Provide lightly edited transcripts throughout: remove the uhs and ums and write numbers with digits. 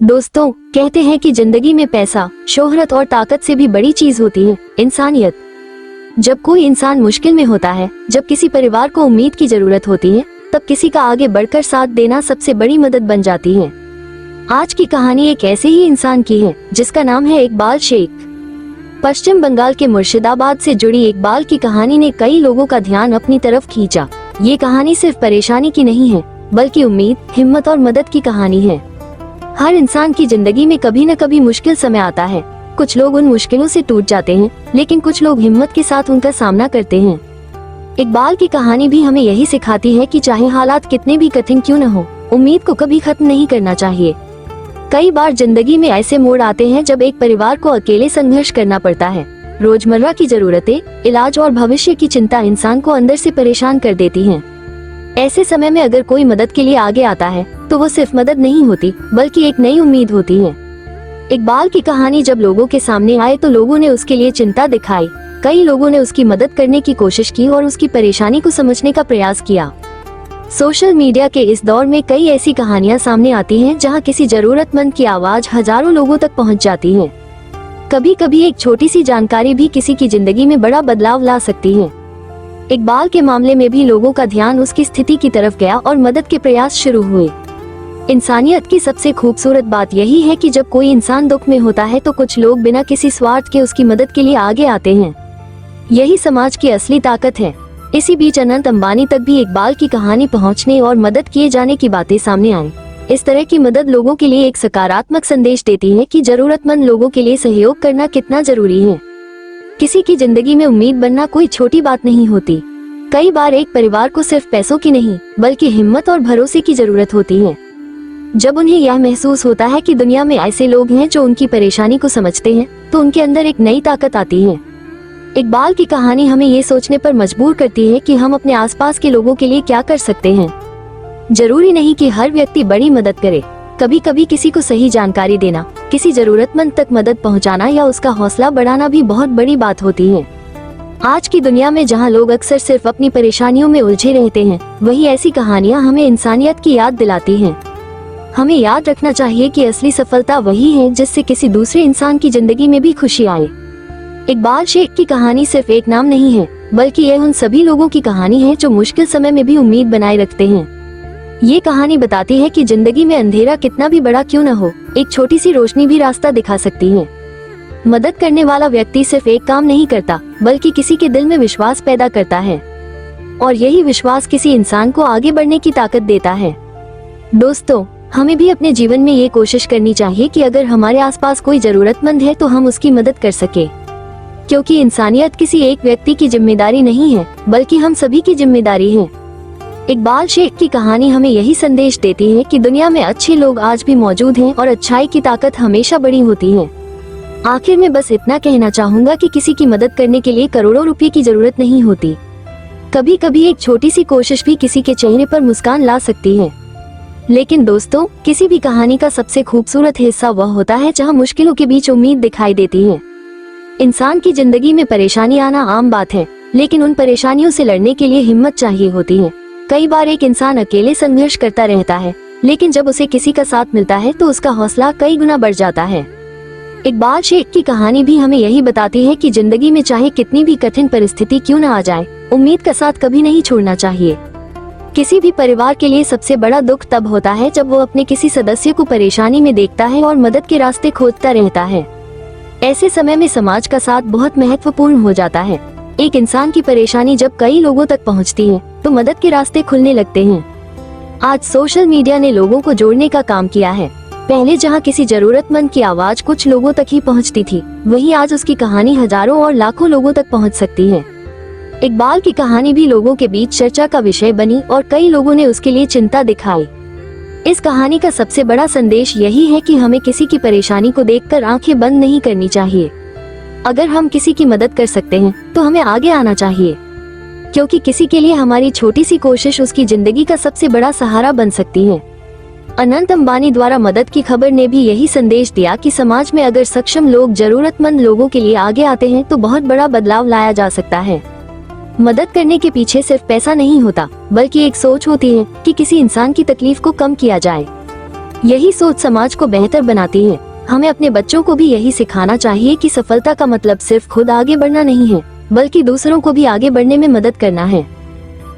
दोस्तों, कहते हैं कि जिंदगी में पैसा, शोहरत और ताकत से भी बड़ी चीज होती है इंसानियत। जब कोई इंसान मुश्किल में होता है, जब किसी परिवार को उम्मीद की जरूरत होती है, तब किसी का आगे बढ़कर साथ देना सबसे बड़ी मदद बन जाती है। आज की कहानी एक ऐसे ही इंसान की है जिसका नाम है इकबाल शेख। पश्चिम बंगाल के मुर्शिदाबाद से जुड़ी इकबाल की कहानी ने कई लोगों का ध्यान अपनी तरफ खींचा। ये कहानी सिर्फ परेशानी की नहीं है, बल्कि उम्मीद, हिम्मत और मदद की कहानी है। हर इंसान की जिंदगी में कभी न कभी मुश्किल समय आता है। कुछ लोग उन मुश्किलों से टूट जाते हैं, लेकिन कुछ लोग हिम्मत के साथ उनका सामना करते हैं। इकबाल की कहानी भी हमें यही सिखाती है कि चाहे हालात कितने भी कठिन क्यों न हो, उम्मीद को कभी खत्म नहीं करना चाहिए। कई बार जिंदगी में ऐसे मोड़ आते हैं जब एक परिवार को अकेले संघर्ष करना पड़ता है। रोजमर्रा की जरूरतें, इलाज और भविष्य की चिंता इंसान को अंदर से परेशान कर देती हैं। ऐसे समय में अगर कोई मदद के लिए आगे आता है, तो वो सिर्फ मदद नहीं होती, बल्कि एक नई उम्मीद होती है। इकबाल की कहानी जब लोगों के सामने आए तो लोगों ने उसके लिए चिंता दिखाई। कई लोगों ने उसकी मदद करने की कोशिश की और उसकी परेशानी को समझने का प्रयास किया। सोशल मीडिया के इस दौर में कई ऐसी कहानियां सामने आती हैं जहां किसी जरूरतमंद की आवाज हजारों लोगों तक पहुंच जाती है। कभी कभी एक छोटी सी जानकारी भी किसी की जिंदगी में बड़ा बदलाव ला सकती है। इकबाल के मामले में भी लोगों का ध्यान उसकी स्थिति की तरफ गया और मदद के प्रयास शुरू हुए। इंसानियत की सबसे खूबसूरत बात यही है कि जब कोई इंसान दुख में होता है तो कुछ लोग बिना किसी स्वार्थ के उसकी मदद के लिए आगे आते हैं। यही समाज की असली ताकत है। इसी बीच अनंत अंबानी तक भी इकबाल की कहानी पहुंचने और मदद किए जाने की बातें सामने आई। इस तरह की मदद लोगों के लिए एक सकारात्मक संदेश देती है कि जरूरतमंद लोगों के लिए सहयोग करना कितना जरूरी है। किसी की जिंदगी में उम्मीद बनना कोई छोटी बात नहीं होती। कई बार एक परिवार को सिर्फ पैसों की नहीं, बल्कि हिम्मत और भरोसे की जरूरत होती है। जब उन्हें यह महसूस होता है कि दुनिया में ऐसे लोग हैं जो उनकी परेशानी को समझते हैं, तो उनके अंदर एक नई ताकत आती है। इकबाल की कहानी हमें ये सोचने पर मजबूर करती है कि हम अपने आसपास के लोगों के लिए क्या कर सकते हैं। जरूरी नहीं कि हर व्यक्ति बड़ी मदद करे। कभी कभी किसी को सही जानकारी देना, किसी जरूरतमंद तक मदद पहुंचाना या उसका हौसला बढ़ाना भी बहुत बड़ी बात होती है। आज की दुनिया में जहां लोग अक्सर सिर्फ अपनी परेशानियों में उलझे रहते हैं, वही ऐसी कहानियां हमें इंसानियत की याद दिलाती हैं। हमें याद रखना चाहिए कि असली सफलता वही है जिससे किसी दूसरे इंसान की जिंदगी में भी खुशी आए। इकबाल शेख की कहानी सिर्फ एक नाम नहीं है, बल्कि यह उन सभी लोगों की कहानी है जो मुश्किल समय में भी उम्मीद बनाए रखते हैं। ये कहानी बताती है कि जिंदगी में अंधेरा कितना भी बड़ा क्यों न हो, एक छोटी सी रोशनी भी रास्ता दिखा सकती है। मदद करने वाला व्यक्ति सिर्फ एक काम नहीं करता, बल्कि किसी के दिल में विश्वास पैदा करता है, और यही विश्वास किसी इंसान को आगे बढ़ने की ताकत देता है। दोस्तों, हमें भी अपने जीवन में ये कोशिश करनी चाहिए कि अगर हमारे आसपास कोई जरूरतमंद है तो हम उसकी मदद कर सके, क्योंकि इंसानियत किसी एक व्यक्ति की जिम्मेदारी नहीं है, बल्कि हम सभी की जिम्मेदारी है। इकबाल शेख की कहानी हमें यही संदेश देती है कि दुनिया में अच्छे लोग आज भी मौजूद हैं और अच्छाई की ताकत हमेशा बड़ी होती है। आखिर में बस इतना कहना चाहूंगा कि किसी की मदद करने के लिए करोड़ों रुपए की जरूरत नहीं होती। कभी कभी एक छोटी सी कोशिश भी किसी के चेहरे पर मुस्कान ला सकती है। लेकिन दोस्तों, किसी भी कहानी का सबसे खूबसूरत हिस्सा वह होता है जहाँ मुश्किलों के बीच उम्मीद दिखाई देती है। इंसान की जिंदगी में परेशानी आना आम बात है, लेकिन उन परेशानियों से लड़ने के लिए हिम्मत चाहिए होती है। कई बार एक इंसान अकेले संघर्ष करता रहता है, लेकिन जब उसे किसी का साथ मिलता है तो उसका हौसला कई गुना बढ़ जाता है। इकबाल शेख की कहानी भी हमें यही बताती है कि जिंदगी में चाहे कितनी भी कठिन परिस्थिति क्यों न आ जाए, उम्मीद का साथ कभी नहीं छोड़ना चाहिए। किसी भी परिवार के लिए सबसे बड़ा दुख तब होता है जब वो अपने किसी सदस्य को परेशानी में देखता है और मदद के रास्ते खोजता रहता है। ऐसे समय में समाज का साथ बहुत महत्वपूर्ण हो जाता है। एक इंसान की परेशानी जब कई लोगों तक पहुंचती है, तो मदद के रास्ते खुलने लगते हैं। आज सोशल मीडिया ने लोगों को जोड़ने का काम किया है। पहले जहां किसी जरूरतमंद की आवाज कुछ लोगों तक ही पहुंचती थी, वहीं आज उसकी कहानी हजारों और लाखों लोगों तक पहुंच सकती है। इकबाल की कहानी भी लोगों के बीच चर्चा का विषय बनी और कई लोगों ने उसके लिए चिंता दिखाई। इस कहानी का सबसे बड़ा संदेश यही है कि हमें किसी की परेशानी को देखकर आंखें बंद नहीं करनी चाहिए। अगर हम किसी की मदद कर सकते हैं तो हमें आगे आना चाहिए, क्योंकि किसी के लिए हमारी छोटी सी कोशिश उसकी जिंदगी का सबसे बड़ा सहारा बन सकती है। अनंत अंबानी द्वारा मदद की खबर ने भी यही संदेश दिया कि समाज में अगर सक्षम लोग जरूरतमंद लोगों के लिए आगे आते हैं तो बहुत बड़ा बदलाव लाया जा सकता है। मदद करने के पीछे सिर्फ पैसा नहीं होता, बल्कि एक सोच होती है कि किसी इंसान की तकलीफ को कम किया जाए। यही सोच समाज को बेहतर बनाती है। हमें अपने बच्चों को भी यही सिखाना चाहिए कि सफलता का मतलब सिर्फ खुद आगे बढ़ना नहीं है, बल्कि दूसरों को भी आगे बढ़ने में मदद करना है।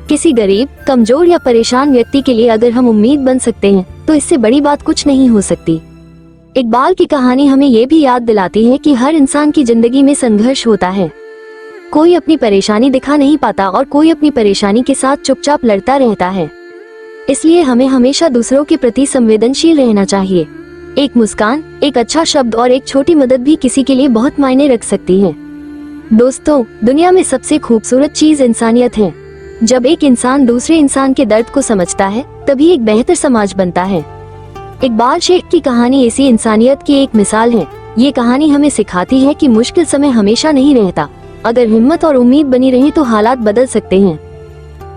किसी गरीब, कमजोर या परेशान व्यक्ति के लिए अगर हम उम्मीद बन सकते हैं तो इससे बड़ी बात कुछ नहीं हो सकती। इकबाल की कहानी हमें ये भी याद दिलाती है कि हर इंसान की जिंदगी में संघर्ष होता है। कोई अपनी परेशानी दिखा नहीं पाता और कोई अपनी परेशानी के साथ चुपचाप लड़ता रहता है। इसलिए हमें हमेशा दूसरों के प्रति संवेदनशील रहना चाहिए। एक मुस्कान, एक अच्छा शब्द और एक छोटी मदद भी किसी के लिए बहुत मायने रख सकती है। दोस्तों, दुनिया में सबसे खूबसूरत चीज इंसानियत है। जब एक इंसान दूसरे इंसान के दर्द को समझता है, तभी एक बेहतर समाज बनता है। इकबाल शेख की कहानी इसी इंसानियत की एक मिसाल है। ये कहानी हमें सिखाती है कि मुश्किल समय हमेशा नहीं रहता। अगर हिम्मत और उम्मीद बनी रहे तो हालात बदल सकते हैं।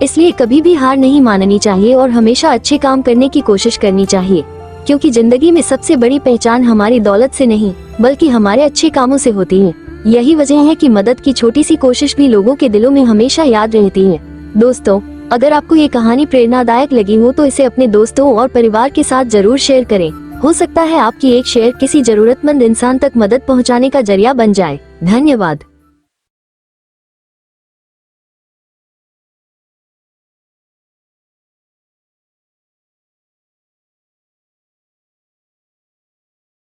इसलिए कभी भी हार नहीं माननी चाहिए और हमेशा अच्छे काम करने की कोशिश करनी चाहिए, क्योंकि जिंदगी में सबसे बड़ी पहचान हमारी दौलत से नहीं, बल्कि हमारे अच्छे कामों से होती है। यही वजह है कि मदद की छोटी सी कोशिश भी लोगों के दिलों में हमेशा याद रहती है। दोस्तों, अगर आपको ये कहानी प्रेरणादायक लगी हो तो इसे अपने दोस्तों और परिवार के साथ जरूर शेयर करें। हो सकता है आपकी एक शेयर किसी जरूरतमंद इंसान तक मदद पहुंचाने का जरिया बन जाए। धन्यवाद।